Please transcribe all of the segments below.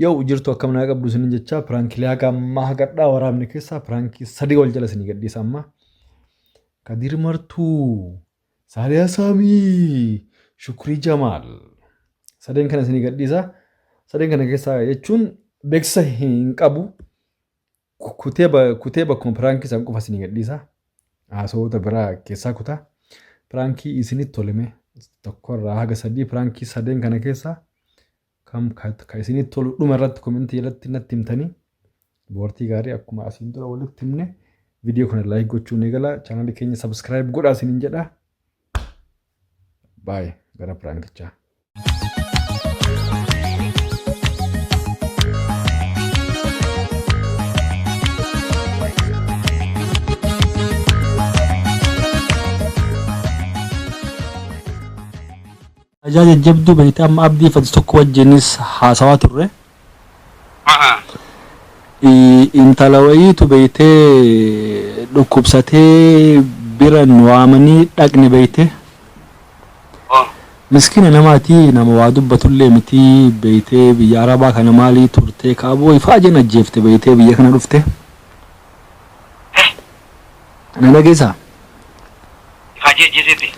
Yoo jirtu akkam naa qabdu sinin jecha piraankilee haga ammaa hagadhaa waraabne keessaa piraankii sadii ol jala sinii gadhiisa amma. Kadir Martuu, Saaliyaa Saamii, Shukrii Jamaal. Sadeen kana sinii gadhiisa. Sadeen kana keessaa jechuun beeksisa hin qabu. Kutee bakkuma piraankii isaan qofa sinii gadhiisa. Haasawota biraa keessaa kutaa. Piraankii isinitti tolame tokkorraa haga sadii piraankii sadeen kana keessaa kam ka isinitti tolu dhuma irratti komentii irratti natti himtanii boortii gaarii akkuma asiin dura walitti himne viidiyoo kana laayik gochuun eegala chaanaalii keenya sabskiraayib godhaa isiniin jedha. Baay'ee gara piraankichaa. Ajaja jabduu beekte amma abdii fadhi tokko wajjinis haasawaa turre. Intala wayiitu beektee dhukkubsatee bira nu waamanii dhaqne beekte. Miskiina namaatii nama waa dubbatullee miti beektee biyya Arabaa kana maalii turtee kaaboo ifaa jeen ajjeefte beektee biyya kana dhufte. Na dhageessaa? Ifaa jee ajjeesite.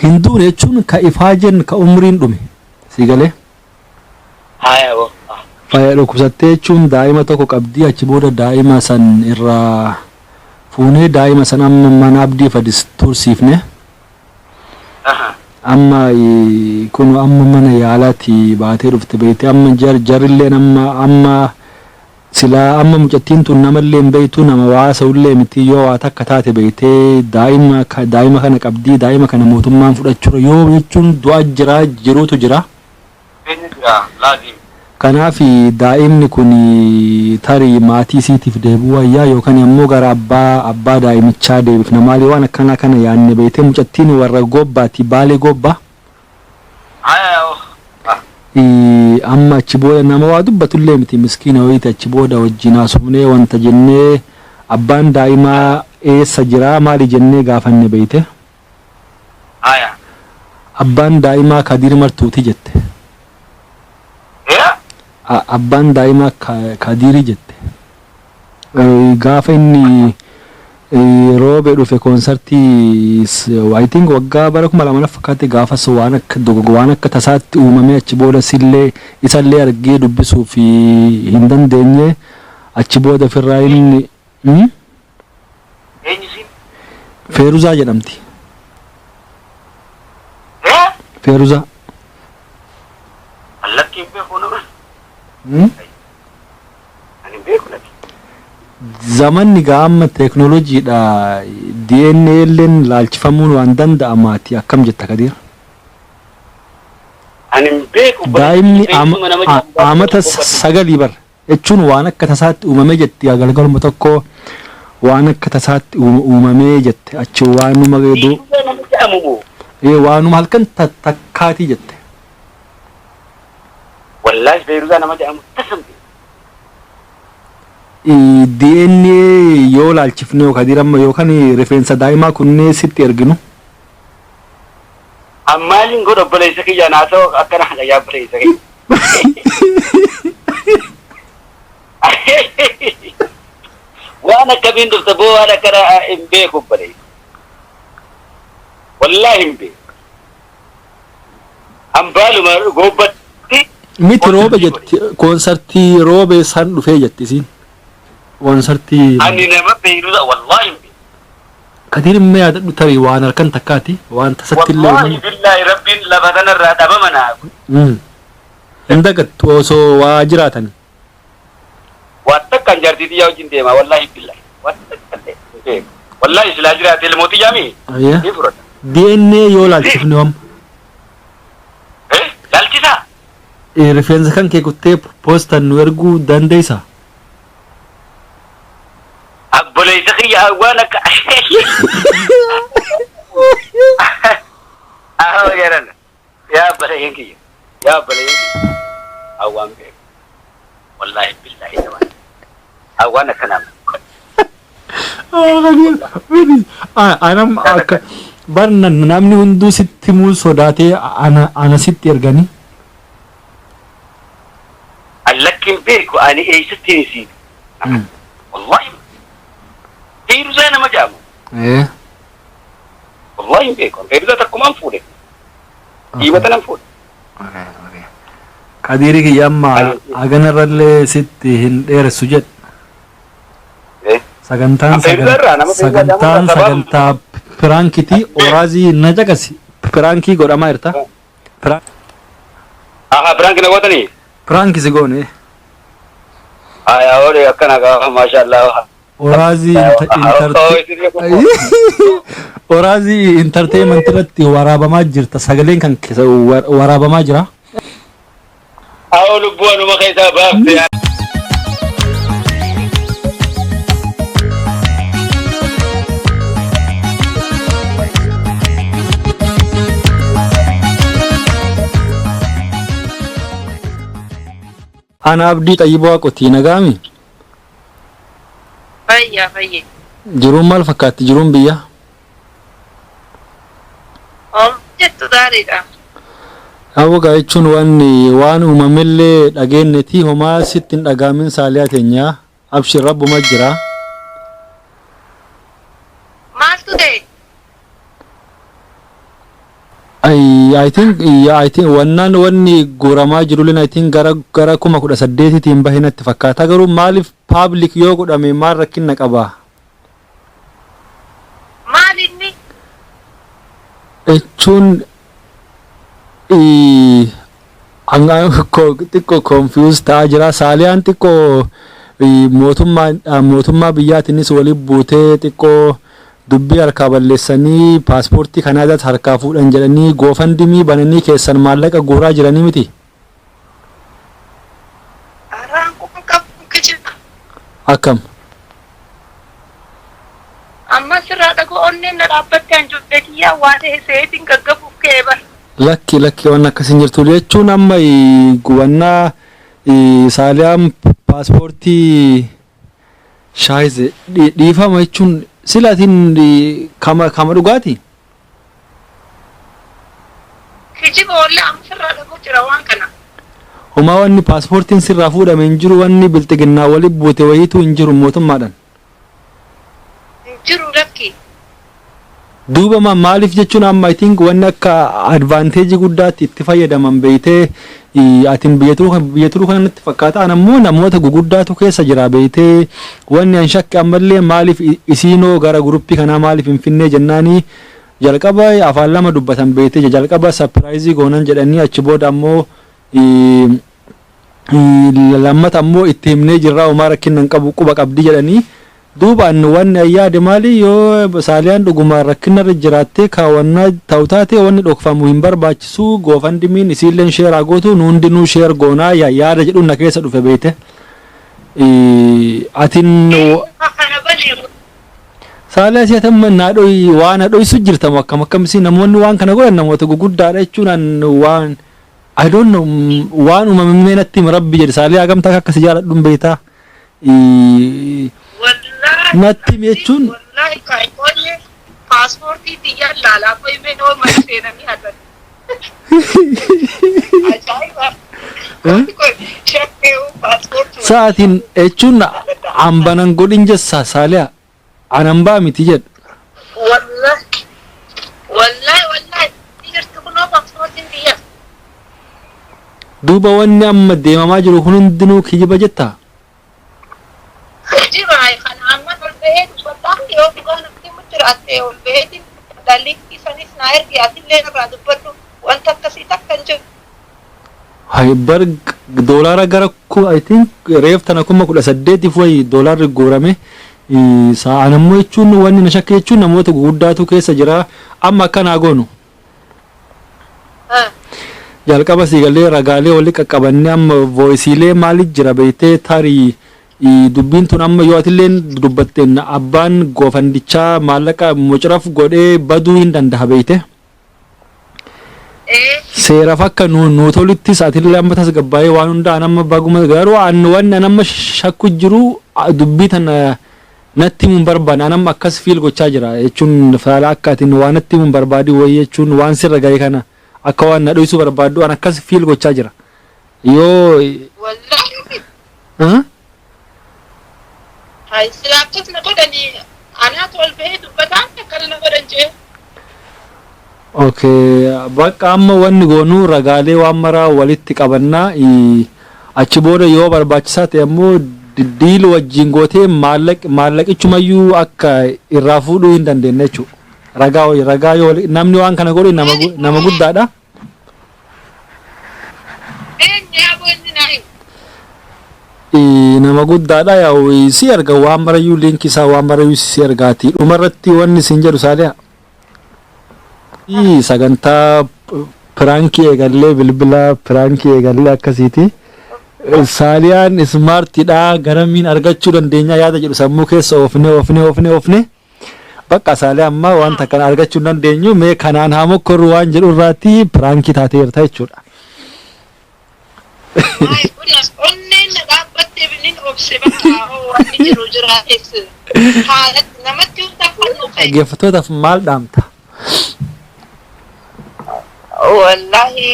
Hinduun jechuun ka ifaajen ka umriin dhume si galee. Faaya dhukkubsattee jechuun daa'ima tokko qabdii achi booda daa'ima san irraa fuunee daa'ima san amma mana abdii fadis tursiifne. Amma kun amma mana yaalaatti baatee dhufte beekte amma jarilleen amma silaa amma mucattiin tun namallee hin beektu nama waasa'ullee miti yoo waa takka taate beektee daa'ima kana qabdii daa'ima kana mootummaan fudhachuudha yoo jechuun du'a jira jiruutu jira. Kanaaf daa'imni kun tarii maatii isiitiif deebi'uu wayyaa yookaan immoo gara abbaa daa'imichaa deebifna maali waan akkana kana yaanne beektee mucattiin warra gobbaati baalee gobbaa. Amma achi booda nama waa dubbatullee miti miskiina wayiiti achi booda wajjin haasofnee wanta jennee abbaan daa'imaa eessa jira maali jennee gaafanne beekte. Abbaan daa'imaa Kadir Martuuti jette. Abbaan daa'imaa Kadirii jette. Gaafa inni roobe dhufe koonsartii I think waggaa bara 2000 fakkaate gaafas waan akka tasaatti uumame achi booda isallee argee dubbisuu fi hin dandeenye achi booda ofirraa inni Feeruzaa jedhamti. Feeruzaa. Allatti hin beeku nama. Ani beeku lati. Zamanni gaamma teknooloojiidha DNA illeen laalchifamuun waan danda'amaati akkam jetta Kadir? Ani beeku. Daa'imni amata 9 bar jechuun waan akka tasaatti uumamee jetti galgaluma tokko waan akka tasaatti uumamee jette achi waanuma geedoo. Waanuma halkan takkaatii jette. Wallahi Feeruzaa nama jedhamu tasamte. DNA yoo laalchifne Kadir amma yookaan rifeensa daa'imaa kunneen sitti erginu. Ammaalin godha obboleessa kiyya naasoo akkana hajajaa obboleessa kiyya. Waan akkamiin dhufta boo waan akkana hin beeku obboleessa. Wallahi hin beeku. Hambaaluma gobbatti. Miti roobe jetti koonsartii roobe san dhufee jetti isiin. Koonsartii. Ani nama Feeruzaa wallahi hin beeku. Kadir mee yaadadhu tarii waan harkan takkaati waan tasatti illee. Wallahi billahi rabbiin lafa kanarraa dhabama naafu. Hin dagattu osoo waa jiraatan. Waan takkaan jaartiitii yaa wajjin deema wallahi billahi. Waan takkaan deema. Wallahi silaa jiraate ilmootii yaami. Ni fudhata. DNA yoo laalchifne wam. Laalchisaa? Rifeensa kan kee kuttee poostan nu erguu dandeessaa? Obboleessa kiyya waan akka garan yaa obboleeyyan kiyya yaa obboleeyyan kiyya awwaan beeku wallahi billahi nama awwaan akkanaa anam akka barna namni hunduu sitti muu sodaatee ana sitti erganii allatti لكن بيكو أنا إيه ستين سيد والله هيرو زي أنا ما جابه والله بيكو هيرو زي تكو منفولة إيوة تنفول Kadiri kiyamma aganarralle sitti hin dheeressu jedhe. Sagantaa piraankiti oraazii na caqasi. Piraankii godhamaa jirta. Piraankii na gootanii? Piraankii si goone. Oole akkana qaba maashaallah. Oraazii intarteementii irratti waraabamaa jirta. Sagaleen kan keessa waraabamaa jira. Lubbuun uma keessaa baafte. Ana abdii xayyibaa qotii nagaami. Fayye. Jiruun maal fakkaatti jiruun biyya? Jettu gaariidha. Awwaqa jechuun waan uumamillee dhageenyetii homaa sitti hin dhagaamin saaliyaa teenyaa abshir rabbuma jira. Maaltu ta'e? I think wanni guuramaa jirullee I think gara 18,000 bahinatti fakkaata garuu maaliif public yoo godhame maal rakkina qaba? Maal inni? Jechuun xiqqoo confused ta'aa jira. Saaliyaan xiqqoo mootummaa biyyaatiinis waliin buutee xiqqoo dubbii harkaa balleessanii paaspoortii Kanaadaas harkaa fuudhan jedhanii goofandimii bananii keessan maallaqa guuraa jiranii miti. Akkam? Amma sirraa dhagoo onneen na dhaabbattee hanjuudhee kiyyaa waan ta'e seetiin gaggabuuf ka'ee bara. Lakki waan akkasiin jirtu jechuun amma gubannaa saaliyaan paaspoortii shaayize dhiifama jechuun silaatiin kama dhugaati. Kijiba wallee amma sirraa dhagoo jira waan kana. Homaa wanni paaspoortiin sirraa fuudhame hin jiru wanni bilxiginnaa waliin buute wayiitu hin jiru mootummaadhaan. Jiru lakki. Duuba maaliif jechuun amma I think wanni akka advantage guddaatti itti fayyadaman beeytee atiin biyya turuu kanatti fakkaata ammoo namoota guguddaatu keessa jira beeytee wanni an shakke ammallee maaliif isiinoo gara guruppii kanaa maaliif hin finnee jennaanii jalqaba afaan lama dubbatan beeytee jalqaba surprise goonan jedhanii achi booda ammoo lammata ammoo itti himnee jirraa homaa rakkinnan qabu quba qabdi jedhanii duubaan wanni ayyaade maali yoo saaliyaan dhugumaan rakkinarra jiraattee kaawwannaa ta'u taate wanni dhokfamu hin barbaachisu goofandimiin isiilleen sheeraa gootu hundinuu sheer goonaa yaada jedhu na keessa dhufe beeyte. Atiin saaliyaa si'atamma naadhoyi waan hadhoyisu jirtamu akkamisi namoonni waan kana godhan namoota guguddaadha jechuun waan I don't know waan uumamee natti rabbi jedhe saaliyaa gamtaa akkasi jaaladhuun beeytaa. Natti jechuun wallahi kaayiboonni paaspoortii xiyyaa laalaa qoyimee noo mali seenanii hadan. Ajaa'iba! Shakkee paaspoortii. Sa'aatiin jechuun hambanan godhin jessa saaliyaa anan baa miti jedhu. Wallahi jirtu kunoo paaspoortiin xiyyaa. Duuba wanni amma deemamaa jiru kun hundinuu kijiba jettaa? Kijiba kan amma olba'ee dubbataan yoo dhugaa namni mujjiraattee olba'eetiin dhalliitti isanis naa ergi atillee irraa dubbadhu wanta akkasii takka hin jiru. Bar doolaara gara I think reef tana 18,000 wayi doolaarri guurame sa'aan ammoo jechuun wanni na shakke jechuun namoota guguddaatu keessa jira amma akkanaa goonu. Jalqaba siigalee ragaalee wali qaqqabannee amma voisiilee maaliif jira beeytee tarii dubbiin tun amma yoo atilleen dubbatteen abbaan goofandichaa maallaqa muciraf godhee baduu hin danda'a beeyte. Seeraaf akka nu toluttis atillee amma tasgabbaa'ee waan hundaan amma baguma garuu wanni amma shakku jiru dubbii tana natti mun barbaada amma akkas fiil gochaa jira jechuun faala akka atiin waan natti mun barbaadi wayii jechuun waan sirra ga'ee kana akka waan na dhoysuu barbaaddu waan akkas fiil gochaa jira yoo Hai silakas na godhani anaatu ol bahee dubbataan akkana na godhan jee. Okay, bakka amma wanni goonuu ragaalee waan maraa walitti qabannaa achi booda yoo barbaachisaa ta'e ammoo diil wajjin gootee maallaqichumayyuu akka irraa fuudhuu hin dandeenye jechuudha. Ragaa yoo namni waan kana godhe nama guddaadha. Nama guddaadha yaa'u si arga waan marayyuu linkii isaa waan marayyuu si argaati. Dhumarratti wanni isin jedhu saaliyaa. Sagantaa pirankii eegallee bilbila pirankii eegallee akkasiiti. Saaliyaan ismaartiidha garamiin argachuu dandeenya yaada jedhu sammuu keessa oofne bakka Saaliyaan amma wanta kana argachuu dandeenyu mee kanaan haa mokkorru waan jedhu irraatti pirankii taateerta jechuudha. Onneen dhaabbattee biniin obse bakka wanni jiru jiraates haalatti namatti hundafannu ta'e. Dhaggeeffattootaaf maal dhaamta? Wallahi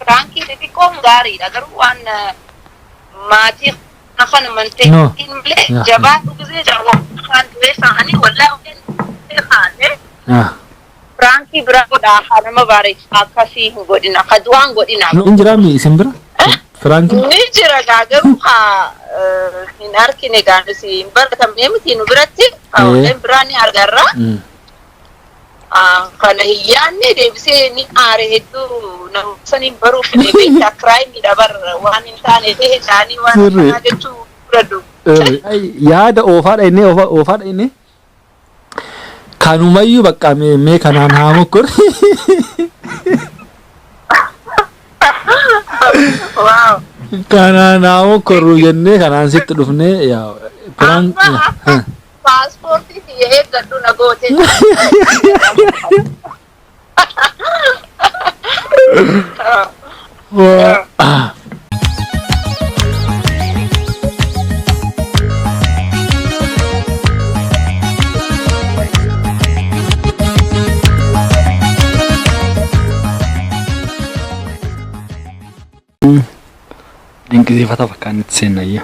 pirankii xixiqqoon gaariidha garuu waan maatii afaan amantee hin malee jabaatu gisee jaawwaan du'ee isaanii wallahi haale pirankii bira godhaa nama bareecha akkasii hin godhina akka du'aan godhina. Hin jiraami isin bira? Pirankii? Ni jira garuu hin argine gaanisi hin baratamne miti nu biratti hawleen biraa ni argarra. Kana hiyyaanne deebisee ni aare hedduu namootni baruuf beektaa kiraayimii dabar waan hin taane ta'e isaanii waan kanaa jechuu fudhadhu. Yaada oofaadha inni kanumayyuu bakka mee kanaan haa mokkoru. Kanaan haa mokkoru jennee kanaan sitti dhufnee Passporti dia eeggadhu na goote. Dinqisiifata fakkaan itti seennayya.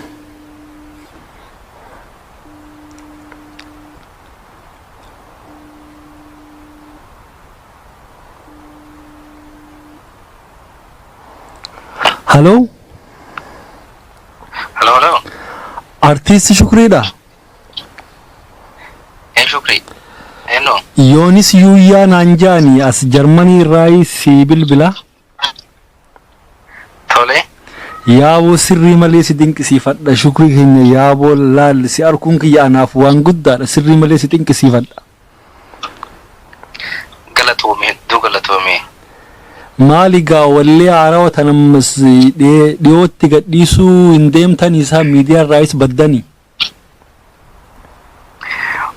Hello? Hello. Artist Shukriidha? Shukri. No. Yoonis Yuuyyaa Naanjaani as Jarmanii irraa si bilbila. Tole. Yaaboo sirrii malee si dinqisiifadha Shukrii keenya yaaboo laal si arkuun kiyya anaaf waan guddaadha sirrii malee si dinqisiifadha. Galatoome. Maali gaa wallee haarawaa tanammas dhiyootti gadhiisuu hin deemtan isaa miidiyaa irraayis baddanii.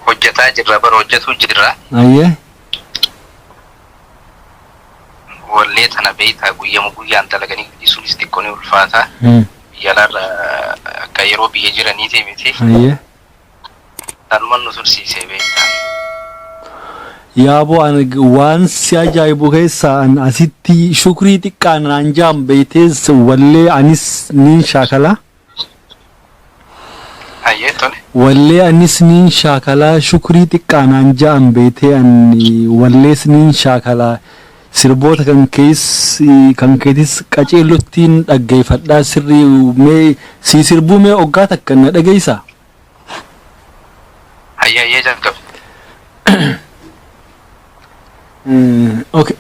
Hojjetaa jirra bara hojjetu jirra. Ayyee. Wallee tana beeytaa guyyaan dalaganii gadhiisuunis xiqqoo ni ulfaata. Biyyalarra akka yeroo biyya jiranii ta'e miti. Ayyee. Tanuma nu tursiisee beektaa. Yaaboo waan si ajaa'ibu keessaa asitti Shukrii xiqqaan Naanjaan beeytees wallee anis niin shaakala. Ayyee tole. Wallee anis niin shaakala Shukrii xiqqaan Naanjaan beeytee wallees niin shaakala sirboota kan keetis qaceellottiin dhaggeeffadhaa sirrii mee si sirbuu mee oggaa takka na dhageeysa. Ayyee jalqabe. Okay.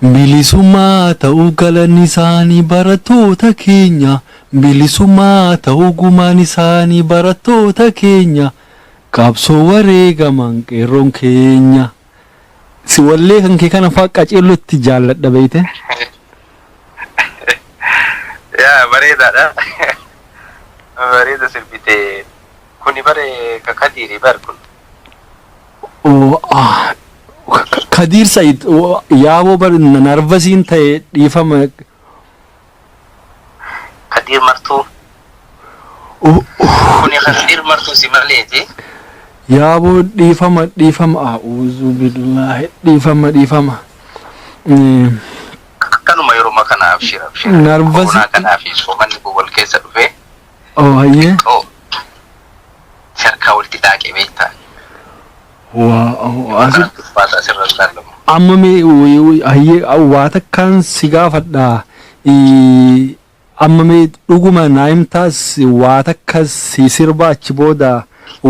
Bilisummaa ta'uu galanni isaanii barattoota keenya. Bilisummaa ta'uu gumaan isaanii barattoota keenya. Qabsoo wareegaman qeerroon keenya. Si wallee kan kee kana faa qaceellotti jaalladha beeyte. Yaa bareedaadha. Bareeda sirbite. Kuni bare kakadiiri bar kun. Kadir Said yaaboo bar narvasiin ta'e dhiifama. Kadir martuu. Kuni Kadir martuu si maleeti. Yaaboo dhiifama a'uuzu billaahi dhiifama. Kanuma yeroo kana abshira. Narvasi. Kanaaf soomanni wal keessa dhufe. Aye. Oh, sharka ulti taaqee beektaa. Waa Baata asirra ilaalamu. amma mee ayyee waa takkaan si gaafadha. Amma mee dhuguma naayimtaas waa takka si sirba achi booda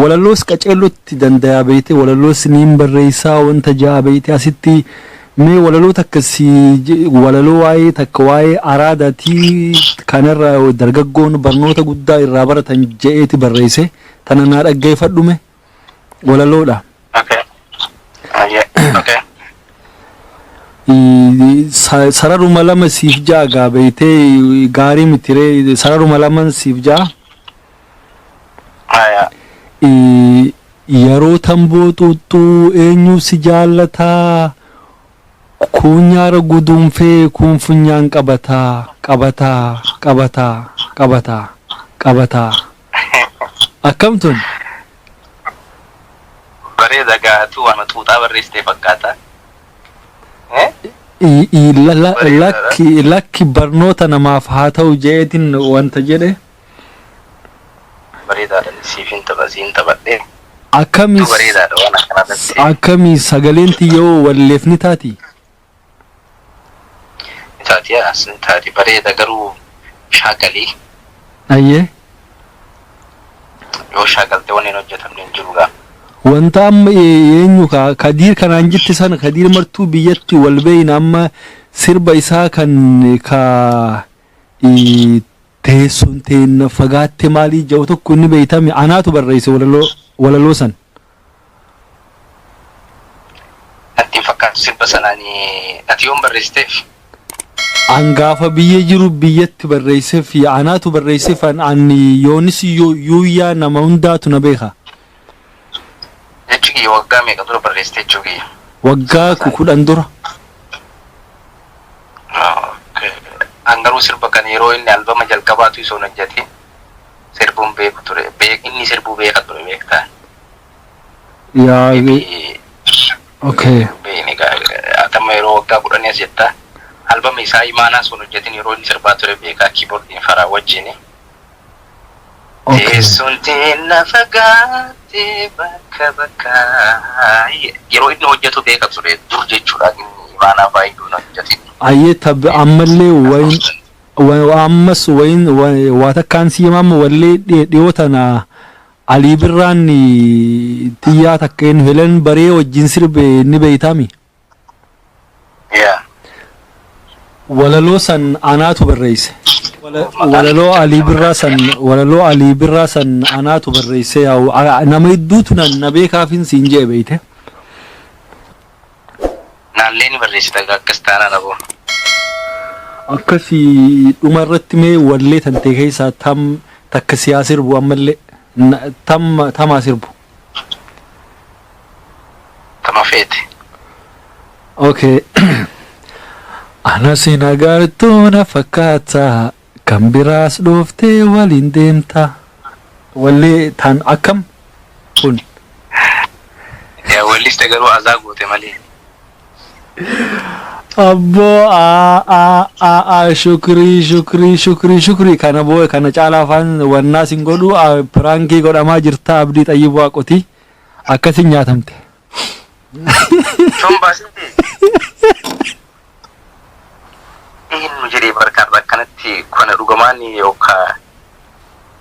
walalloos qaceellotti danda'a beekte walalloos niin barreessaa wanta ja'a beekte asitti mee walaloo takka si walaloo waa'ee takka waa'ee araadaatii kanarra dargaggoon barnoota guddaa irraa baratan je'eeti barreesse tana naa dhaggeeffadhume walaloodha. Okay. Sararuma lama siif ja'a beeytee gaarii mitiree sararuma lama siif ja'a. Yeroo tamboo xuuxxuu eenyu si jaallataa kun nyaara guduunfee kun funyaan qabataa. Akkamtun? Bareeda gaatu waan xuuxaa barreessitee fakkaata. Lakki barnoota namaaf haa ta'u jeetin wanta jedhe. Bareedaadha siifin taphadhee. Bareedaadha waan akkanatti. Akkamii sagaleen tiyyoo walleefni taati? Taati bareeda garuu shaakalii. Ayyee. Yoo shaakaltee waan hin hojjetamne hin jiru gaa. Wanta amma eenyu Kadiir kanaan jetti sana Kadiir martuu biyyatti wal beeyin amma sirba isaa kan teessoon teen fagaatte maalii ja'u tokko inni beeytame anaatu barreesse walaloo san. Ati fakkaatu sirba sanaanii ati yoon barreessiteef. Angaafa biyya jiru biyyatti barreesseef anaatu barreesseef ani yoonis yuuyyaa nama hundaatu na beeka. Waggaa meeqa dura barreessitee jechuudha? Waggaa 10 dura. Angaruu sirba kan yeroo inni albama jalqabaatu isoo hojjete sirbuun beeku ture. Inni sirbuu beeka ture beektaa? Okay. Atama yeroo waggaa 10 as jettaa albama isaa imaanaa sun hojjetin yeroo inni sirbaa ture beekaa kiiboordiin faraa wajjini. Teessoon teen fagaatte bakka yeroo inni hojjetu beeka ture dur jechuudha imaanaa faayiduun hojjetin. Ayyee tabbi ammallee ammas waa takkaan siimama wallee dhiyootana Alii Birraan xiyyaa takkeen Helen Baree wajjin sirbe ni beeytami. Walaloo san anaatu barreesse. Walaloo Alii Birraa san anaatu barreesse nama hedduutu na beekaafin siin jee beeyte. Naallee ni barreessita akkas taanaa naboo. Akkasii dhumarratti mee wallee tantee keessaa takka siyaa sirbu ammallee tamaa sirbu. Tama feete. Okay. Ana sin agartuu na fakkaata kan biraas dhooftee waliin deemta. Wallee tan akkam kun. Walliste garuu azaa goote malee. Abbo shukrii kana caalaa afaan wannaa sin godhu pirankii godhamaa jirta abdii xayyibuu waaqoti akkasin nyaatamte. Chombaasite. Inni jedhee barkaan akkanatti kana dhugamaan yookaan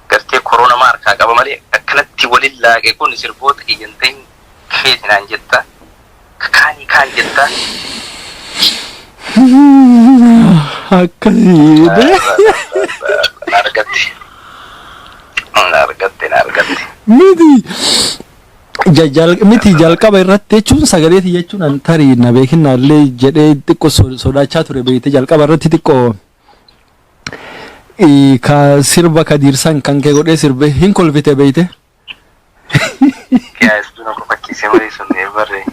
gartee korona maarkaa qaba malee akkanatti waliin laaqee kun sirboota iyyanteen keetinaan jetta kaan jetta. Akkasii argatte. Miti jalqaba irratti jechuun sagaleeti jechuun an tarii na beekinaallee jedhee xiqqoo sodaachaa ture beekte jalqaba irratti xiqqoo ka sirba Kadiirsan kan kee godhee sirbe hin kolfite beekte. Yaa istuuna ko fakkiisee malee sun barree.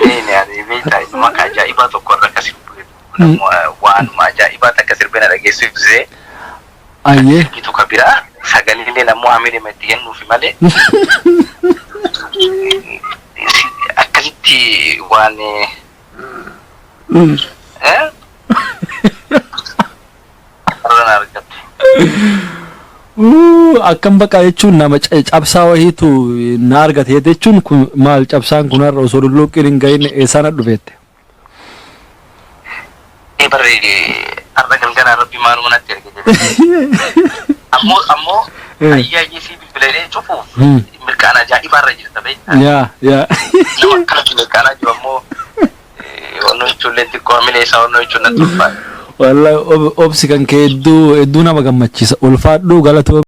Ini ani beektaa ilma ajaa'ibaa tokko irra akka sirbu waanuma ajaa'ibaa takka sirbina dhageessisee. Ayyee. Itu kabiraa sagalee namuu hamilee matti kennuufi malee. Akkasitti waan akkam baqa jechuun nama cabsaa wahiitu na argate jechuun kun maal cabsaan kun har'a osoo lulluqqiin hin gahin eessaan dhufeette. Barre har'a galgala rabbi maaluma natti erge ammoo ayyaayee si bilbilee cufuuf mirkaan ajaa'ibaarra jirta beektaa. Yaa. Nama akkanatti mirkaan jiru ammoo onnoo ijoollee xiqqoo hamilee isaa onnoo ijoollee natti ulfaata. Wallahi obsi kan kee hedduu nama gammachiisa ulfaadhuu galatoo.